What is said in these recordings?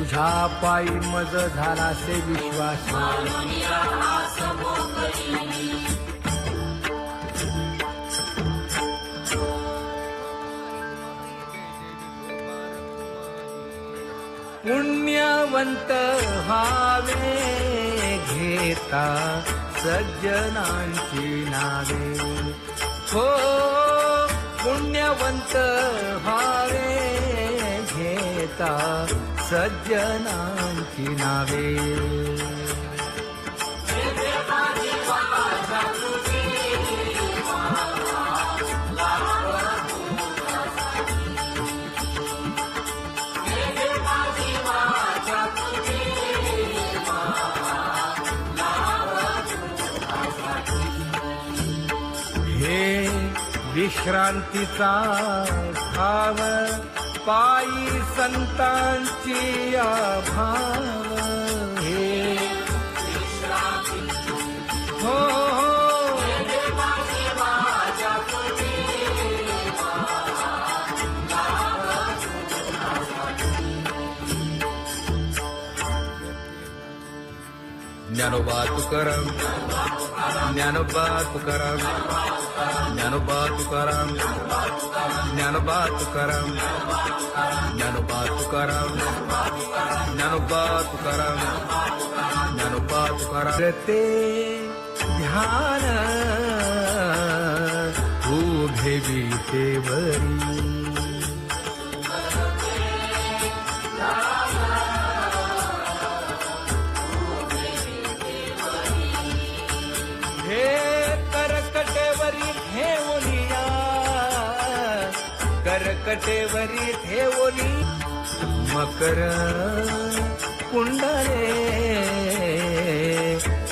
तुझ्या पायी मज झालासे विश्वास पुण्यवंत व्हावे घेता सज्जनांची नावे हो पुण्यवंत व्हावे घेता सज्जनांची नावे हे विश्रांतीचा भाव पायी संतांची भाव हे हो ज्ञानोबा तुकाराम ज्ञानोबा तुकाराम ज्ञानोबा तुकाराम ज्ञानोबा तुकाराम ज्ञानोबा तुकाराम ज्ञानोबा तुकाराम ज्ञानोबा तुकाराम ते ध्यान उभे विटेवरी करकटेवरी ठेवली मकर कुंडले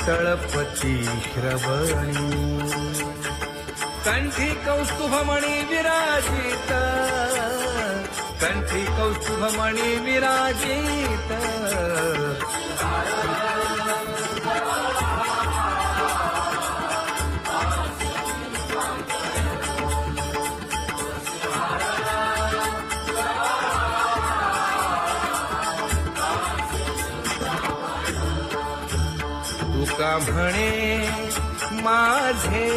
तळपती श्रवणी कंठी कौस्तुभमणी विराजित कंठी कौस्तुभमणी विराजित तुका म्हणे माझे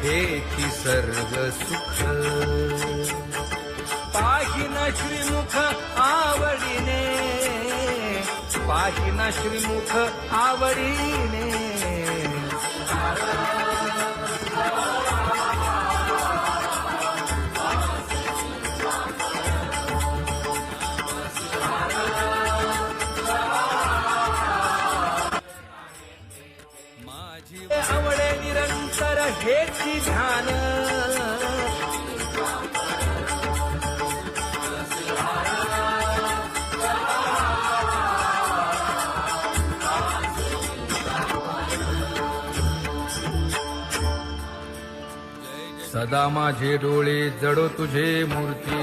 हेची सर्व सुख पाहिन श्रीमुख आवडीने पाहिन श्रीमुख आवडीने आवडे निरंतर हेची ध्यान सदा माझे डोळे जडो तुझे मूर्ती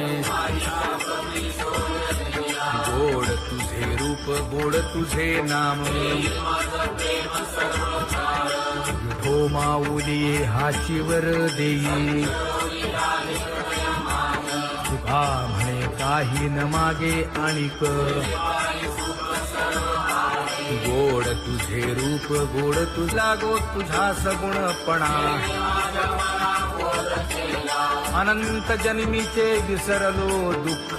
गोड तुझे रूप गोड तुझे नाम हो माऊली हाशीवर देई तुका म्हणे काही न मागे आणिक गोड तुझे रूप गोड तुझा गो तुझा सगुणपणा अनंत जन्मीचे विसरलो दुःख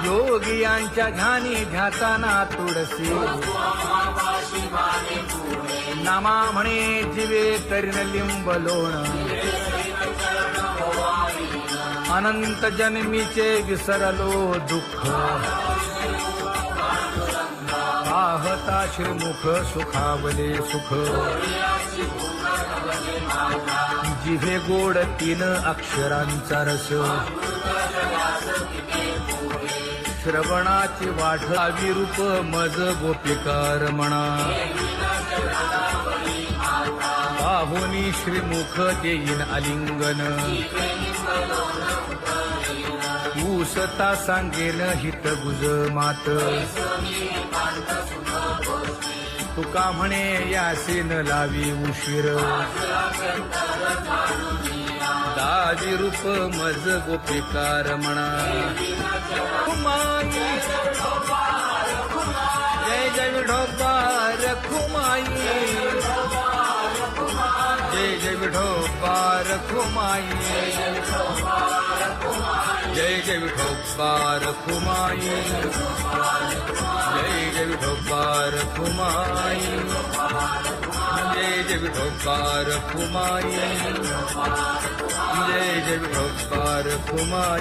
योगियांच्या ध्यानी ध्याताना तुळसी नामा म्हणे जीवे करीन लिंब लोण अनंत जन्मीचे विसरलो दुःख पाहता श्रीमुख सुखावले सुख जिभे गोड 3 अक्षरांचा रस श्रवणाची वाढ विरूप मज गोपिकार म्हणा पाहुनी श्रीमुख देईन आलिंगन ऊसता सांगेन हित गुज मात तुका म्हणे यासे न लावी उशीर दाजी माझी रूप मज गोपिकार म्हणा खुमाई जय जय विठोबा रखुमाई जय जय विठोबा रखुमाई जय जय विठोबा रखुमाई जय जय विठोबा रखुमाई जय जय विठोबा रखुमाई जय जय विठोबा रखुमाई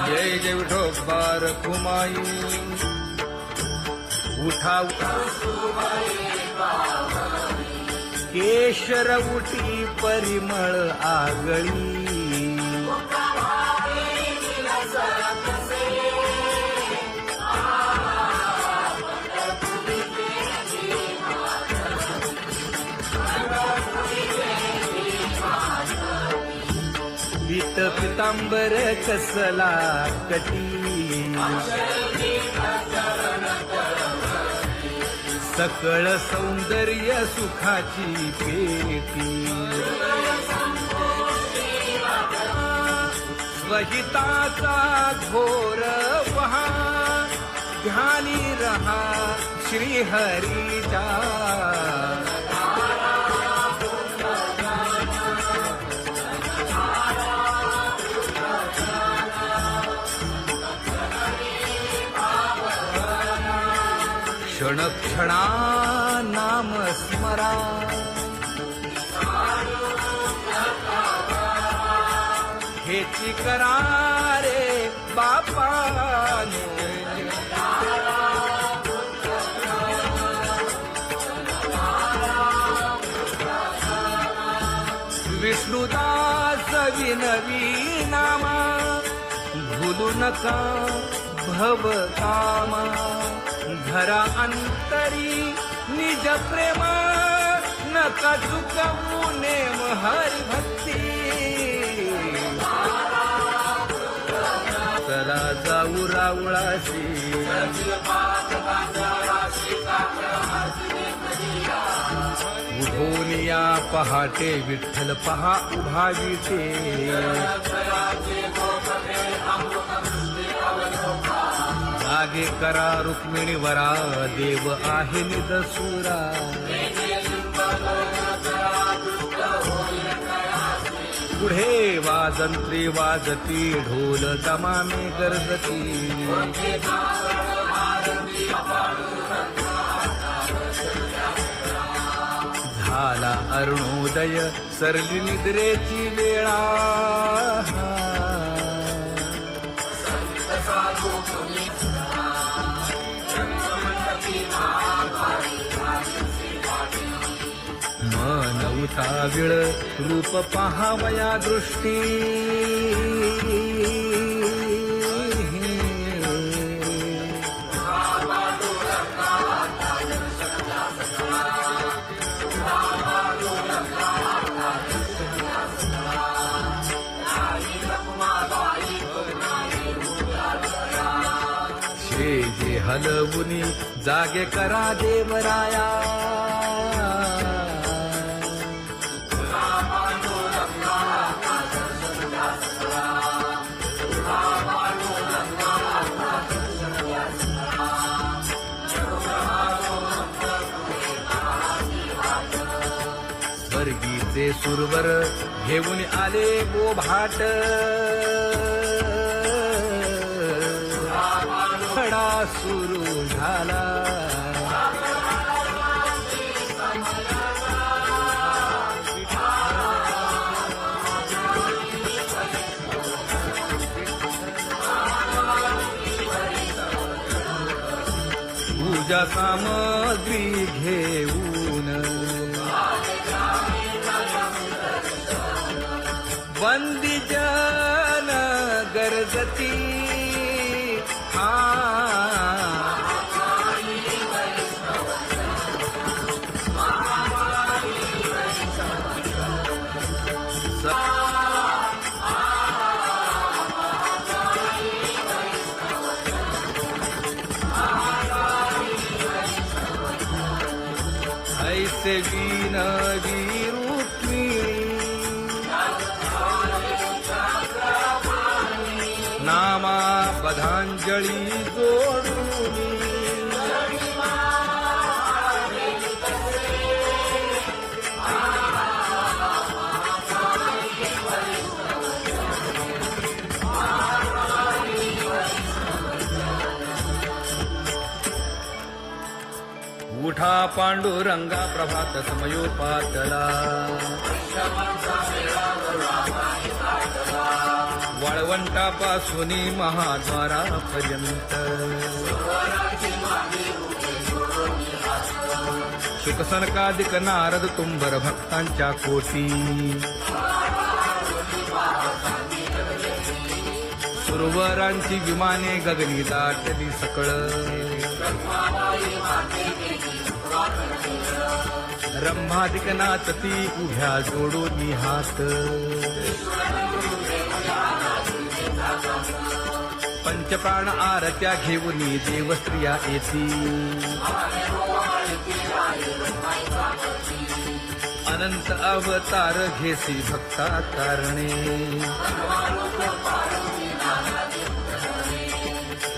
जय जय विठोबा रखुमाई उठा केशर उठी परिमळ आगळी पीत पितांबर कसला कटी सकळ सौंदर्य सुखाची पेटी स्वहिताचा घोर वहा ध्यानी रहा श्रीहरीचा क्षण क्षणा नाम स्मरा हेची करा रे बापाने विष्णुदास विनवी नामा भूलू नका भव कामा धरा अंतरी निज प्रेम नका चुकवू नेम हरी भक्ती चला जाऊ रावळाशी उठोनिया पहाटे विठ्ठल पहा उभा विटे जागे करा रुक्मिणी वरा देव आहे निदसुरा पुढे वाजंत्री वाजती ढोल दमामे गरजती झाला अरुणोदय सरली निद्रेची वेळा मन उताविळ रूप पहावया दृष्टी जे हलवुनी जागे करा देवराया स्वर्गीचे सुरवर घेऊन आले गोभाट खडा सुरू झाला पूजा सामग्री घेऊन वंदी जन गरजती ऐसे विनवी रुक्मिणी नामा बधांजळी जोडूनी उठा पांडुरंगा प्रभात समयोपातला वाळवंटापासून महाद्वारापर्यंत शुकसनकादिक नारद तुंबर भक्तांच्या कोटी सुरवरांची विमाने गगनी दाटली सकळ रंभादिक नाचती उभ्या जोडून हात पंचप्राण आरत्या घेऊन देवस्त्रिया येती अनंत अवतार घेसी भक्ता कारणे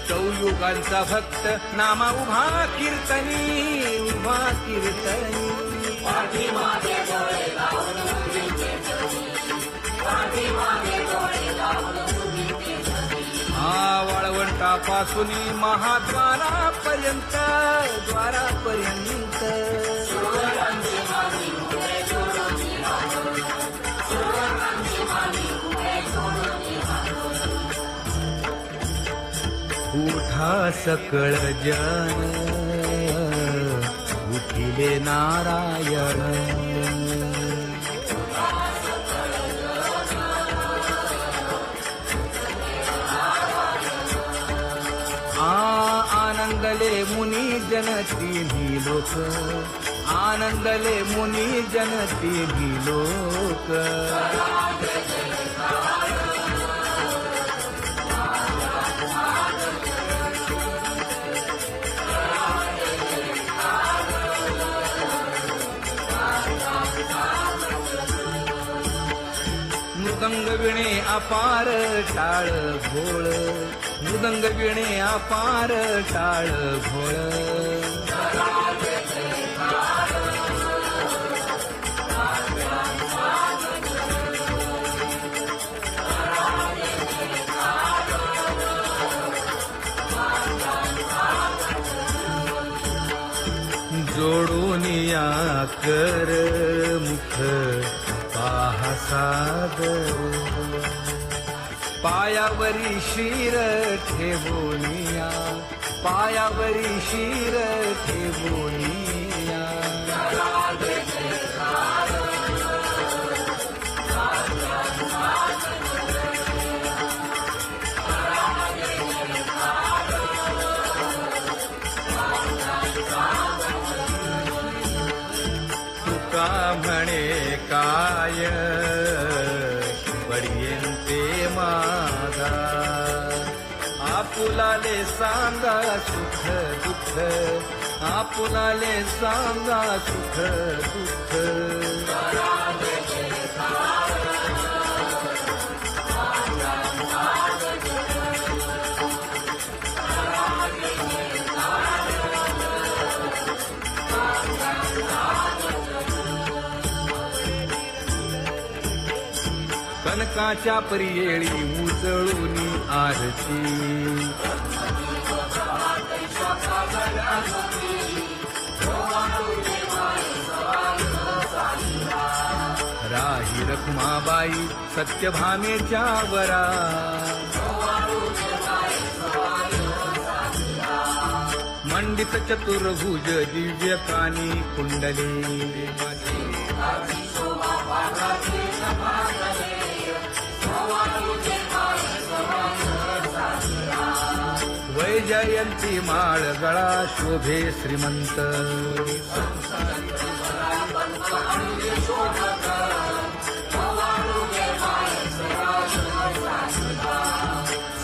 चौयुगांचा भक्त नामा उभा कीर्तनी उभा कीर्तनी हा वाळवंटापासून महाद्वारापर्यंत द्वारापर्यंत उठा सकळ जन उठिले नारायण आनंदले मुनी जन तिन्ही लोक आनंदले मुनी जन तिन्ही लोक मृदंग विणे अपार टाळ भोळ मृदंग विणे अपार टाळ भोळ जोडून या कर मुख पाहा सादर पायावरी शिर ठेवोनिया पायावरी शिर ठेवोनिया तुका म्हणे काय पर्यंते माझा आपुलाले सांगा सुख दुःख आपुलाले सांगा सुख दुःख कनकाच्या परियेळी उजळून आरती राही रखुमाबाई सत्यभामेच्या वरा मंडित चतुर्भुज दिव्य कानी कुंडली वैजयंती माळ गळा शोभे श्रीमंत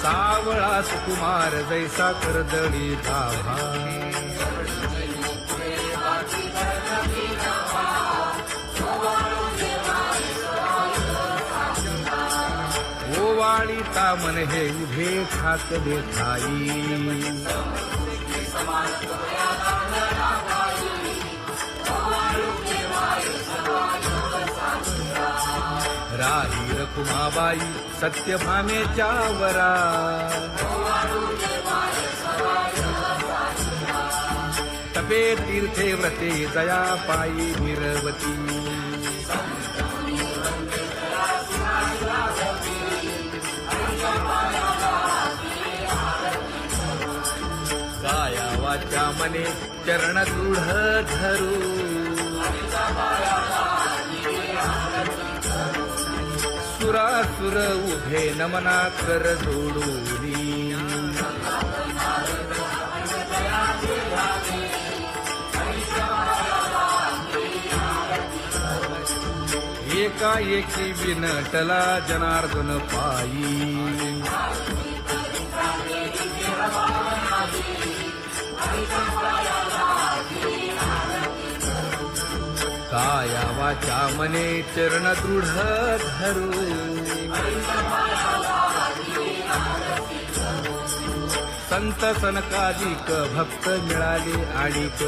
सावळा सुकुमार जैसा करदळी धाभा ओवा पाळीता मन हे उभे ठाकले ठाई राही रखुमाबाई सत्यभामेच्या वरा तपे तीर्थे व्रते जया पायी निरवती काया वाचा मने चरण दृढ धरू सुरासुर उभे नमना कर जोडूनी एकाएकी विनटला जनार्दन पायी काया वाचा मने चरण दृढ धरू संत सनकादिक भक्त मिळाले आणिक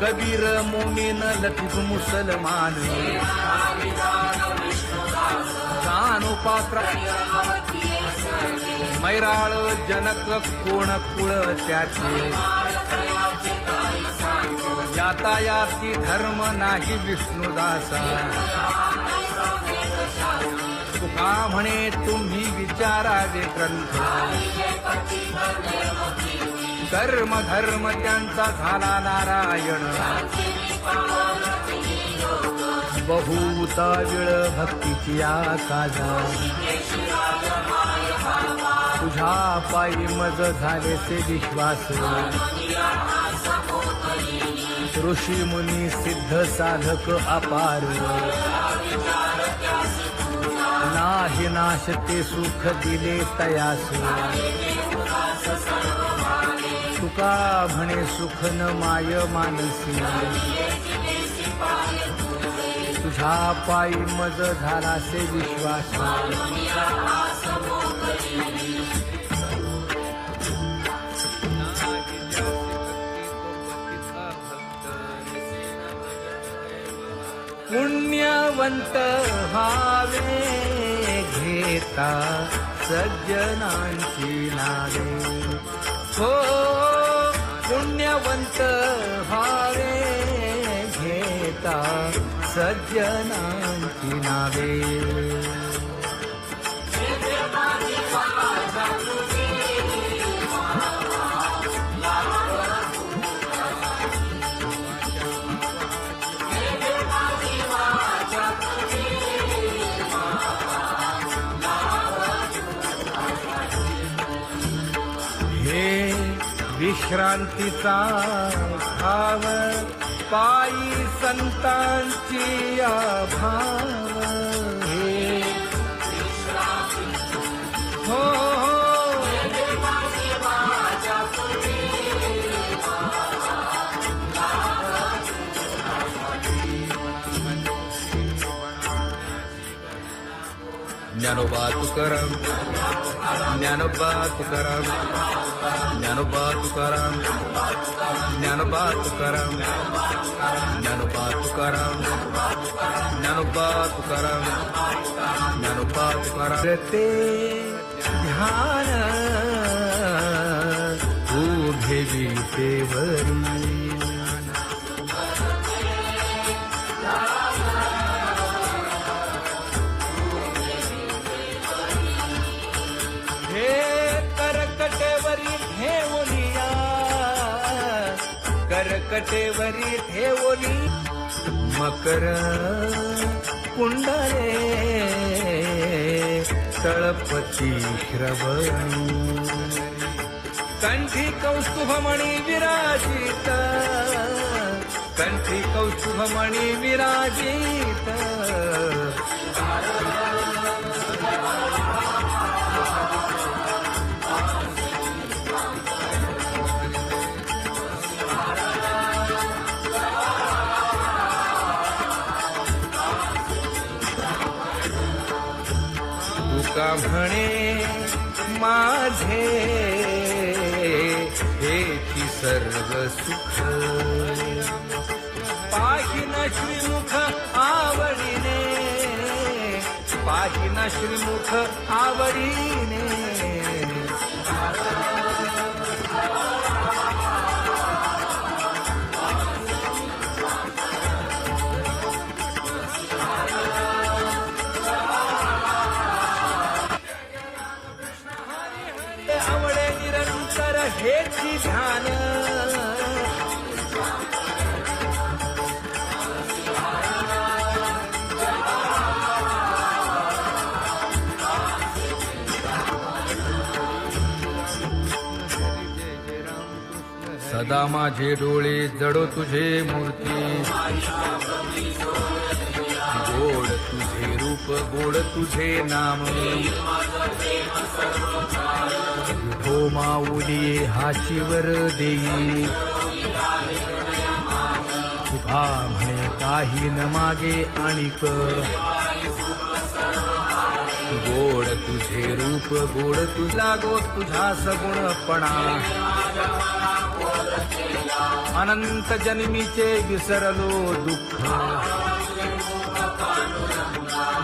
कबीर मोमीन लतीफ मुसलमान कानोपात्र मैराळ जनक कोण कुळ त्याचे यातायाती धर्म नाही विष्णुदासा तुका म्हणे तुम्ही विचारावे ग्रंथ कर्म धर्म त्यांचा झाला नारायण बहुता वेळ भक्तीची काजा तुझ्या पायी मज झाले ते विश्वास ऋषी मुनी सिद्ध साधक अपार नाही नाश ते सुख दिले तयास तुका म्हणे सुख न माय मानसी तुझ्या पायी मज झाला से विश्वास पुण्यवंत व्हावे घेता सज्जनांची नावे हो पुण्यवंत व्हावे घेता सज्जनांची नावे विश्रांतीचा भाव पायी संतांची भाव हो ज्ञानोबा तुकाराम ज्ञानोबा तुकाराम ज्ञानोबा तुकाराम ज्ञानोबा तुकाराम ज्ञानोबा तुकाराम ज्ञानोबा तुकाराम ज्ञानोबा तुकाराम ते ध्यान उभे विटेवरी करकटेवरी ठेवली मकर कुंडले तळपती श्रवणी कंठी कौस्तुभमणी विराजित कंठी कौस्तुभमणी विराजित तुका म्हणे माझे हेची सर्व सुख पाहिन श्रीमुख आवडीने पाहिन श्रीमुख आवडीने आवडे निरंतर हेची ध्यान सदा माझे डोळे जडो तुझे मूर्ती गोड तुझे रूप गोड तुझे नाम हो माऊली हाशीवर देई तुका म्हणे काही न मागे आणिक गोड तुझे रूप गोड तुझा गो तुझा सगुणपणा अनंत जन्मीचे विसरलो दुःख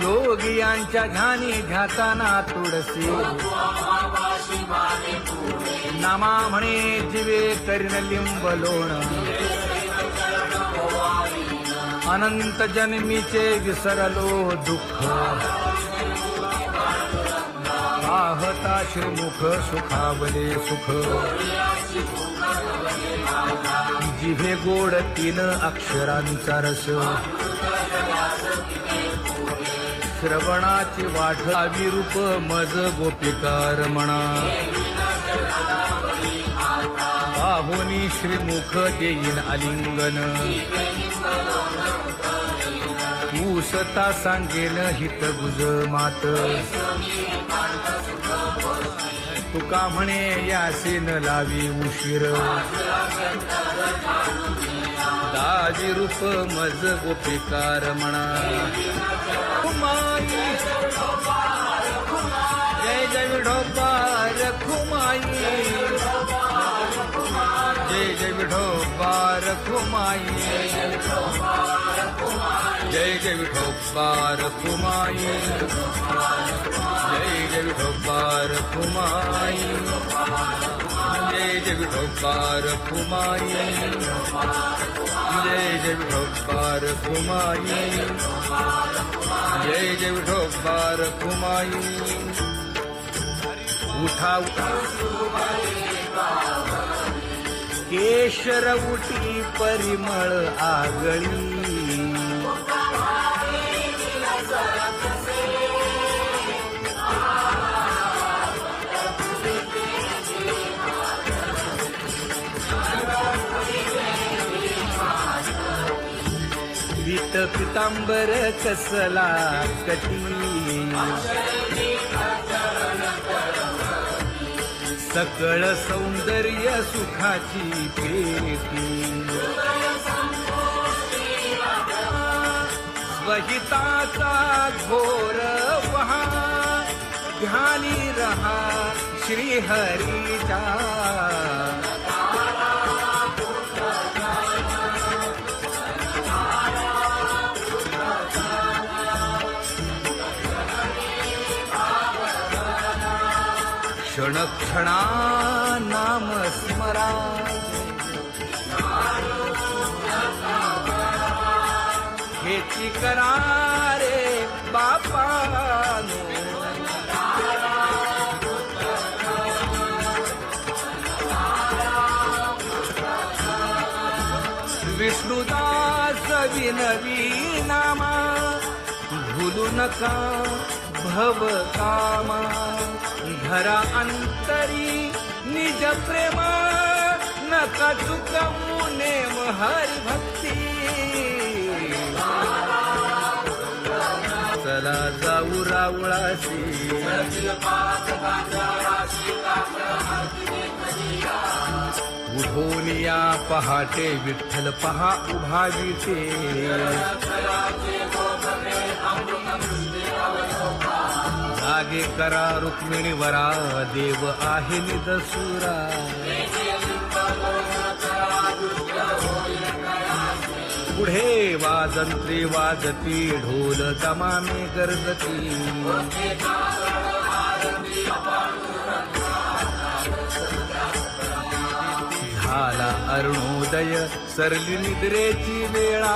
योगियांच्या ध्यानी ध्याताना तुळसी नामा म्हणे जीवे करीन लिंबलोण अनंत जन्मीचे विसरलो दुःख पाहता श्रीमुख सुखावले सुख जिभे गोड 3 अक्षरांचा रस श्रवणाची वाट अविरूप मज गोपिकार म्हणा पाहुनी श्रीमुख देईन आलिंगन ऊसता सांगेन हित गुज मात तुका म्हणे यासी न लावी उशीर दाजी रूप मज गोपिकार म्हणा खुमाई जय जय विठोबार खुमाई जय जय विठोबार खुमाई जय जय विठोबार खुमाई जय जय विठोबार खुमाई जय जय विठोबार खुमाई जय जय विठोबार खुमाई जय जय विठोबार खुमाई उठा केशर उटी परिमळ आगळी पीत पितांबर कसला कटी सकळ सौंदर्य सुखाची पेटी स्वहिताचा घोर वहा ध्यानी रहा श्रीहरीचा क्षणक्षणा नाम स्मरा हेची करा रे बापानो विष्णुदास विनवी नामा भूलू नका भव कामा धरा अंतरी निज प्रेम नका चुकवू नेम हरि भक्ती चला जाऊ रावळाशी उठून या पहाटे विठ्ठल पहा उभा विटे जागे करा रुक्मिणी वरा देव आहे निदसुरा पुढे वाजंत्री वाजती ढोल दमामे गरजती झाला अरुणोदय सरली निद्रेची वेळा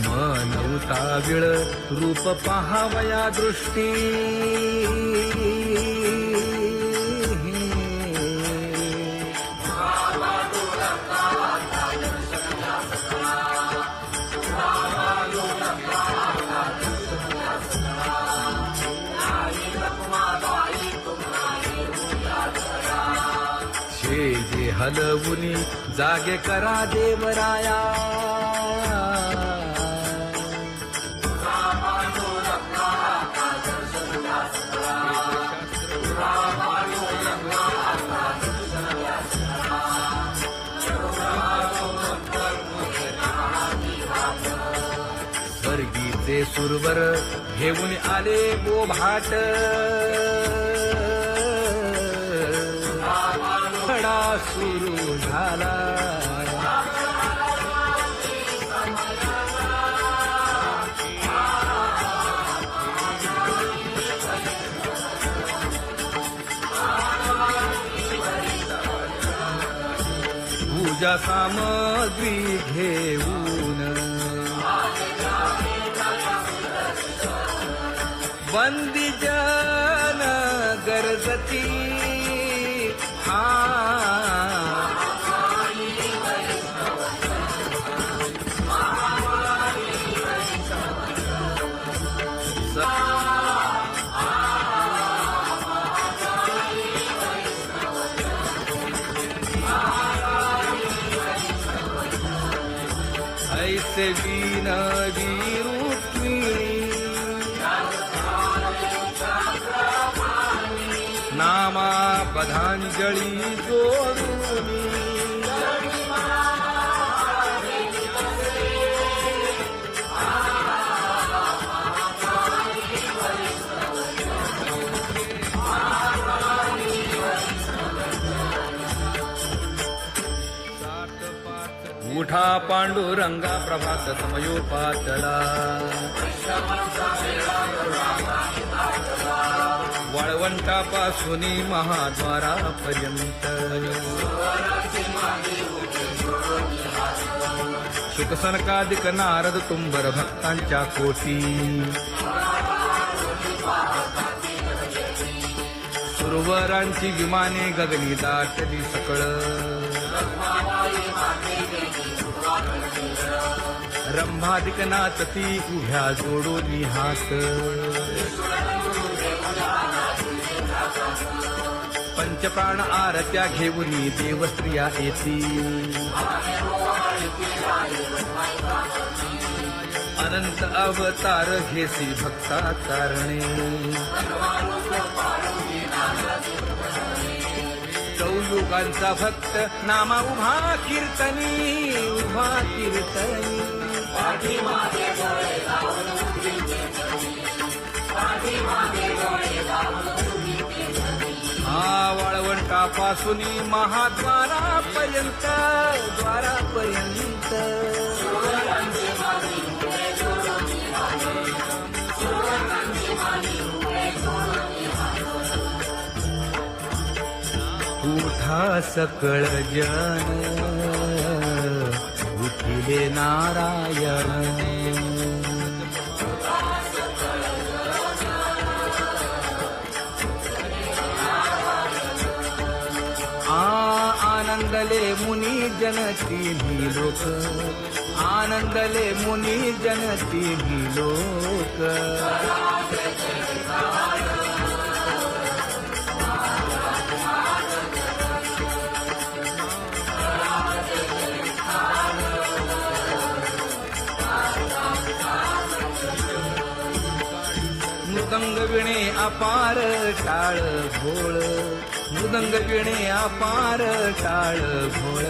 मन उताविळ रूप पहावया दृष्टी जे हलवुनी जागे करा देवराया स्वर्गीचे सुरवर घेऊन आले गोभाट खडा सुरू झाला पूजा सामग्री घेऊन बंदी जन गरजती ऐसे विनवी रुक्मिणी नामा बधांजळी जोडूनी उठा पांडुरंगा प्रभात समयोपातला वाळवंटापासून महाद्वारापर्यंत शुकसनकादिक नारद तुंबर भक्तांच्या कोटी सुरवरांची विमाने गगनी दाटली सकळ रंभादिक नाचती उभ्या जोडून हात पंचप्राण आरत्या घेऊन देवस्त्रिया येती अनंत अवतार घेसी भक्ता कारणे चौयुगांचा भक्त नामा उभा कीर्तनी वाळवंटापासून महाद्वारापर्यंत उठा सकळ जन उठिले नारायण आनंदले मुनी जनती लोक आनंदले मुनी जनती लोक मृदंग विणे अपार टाळ भोळ, मृदंग विणे अपार टाळ भोळ.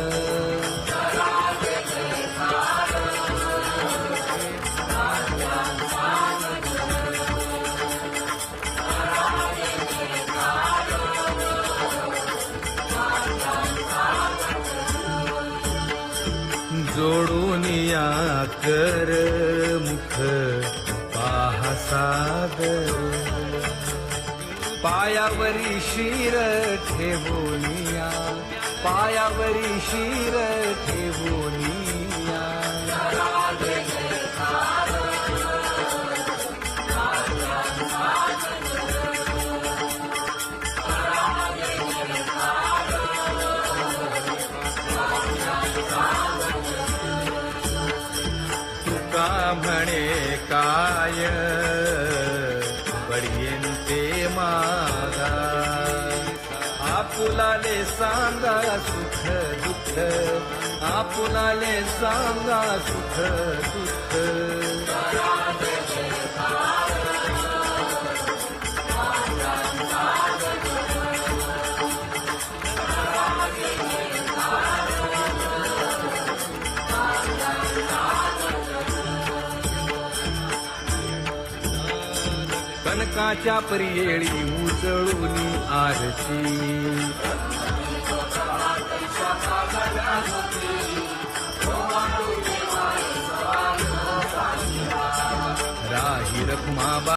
जोडून या कर मुख पाहा सागर, पायावरी शिर ठेवोनिया, पायावरी शिर ठेवोनिया. तुका म्हणे काय बडियेन ते मागा, आपुलाले सांगा सुख दुःख, आपुलाले सांगा सुख दुःख. कनकाच्या परियेळी उजळून आरती,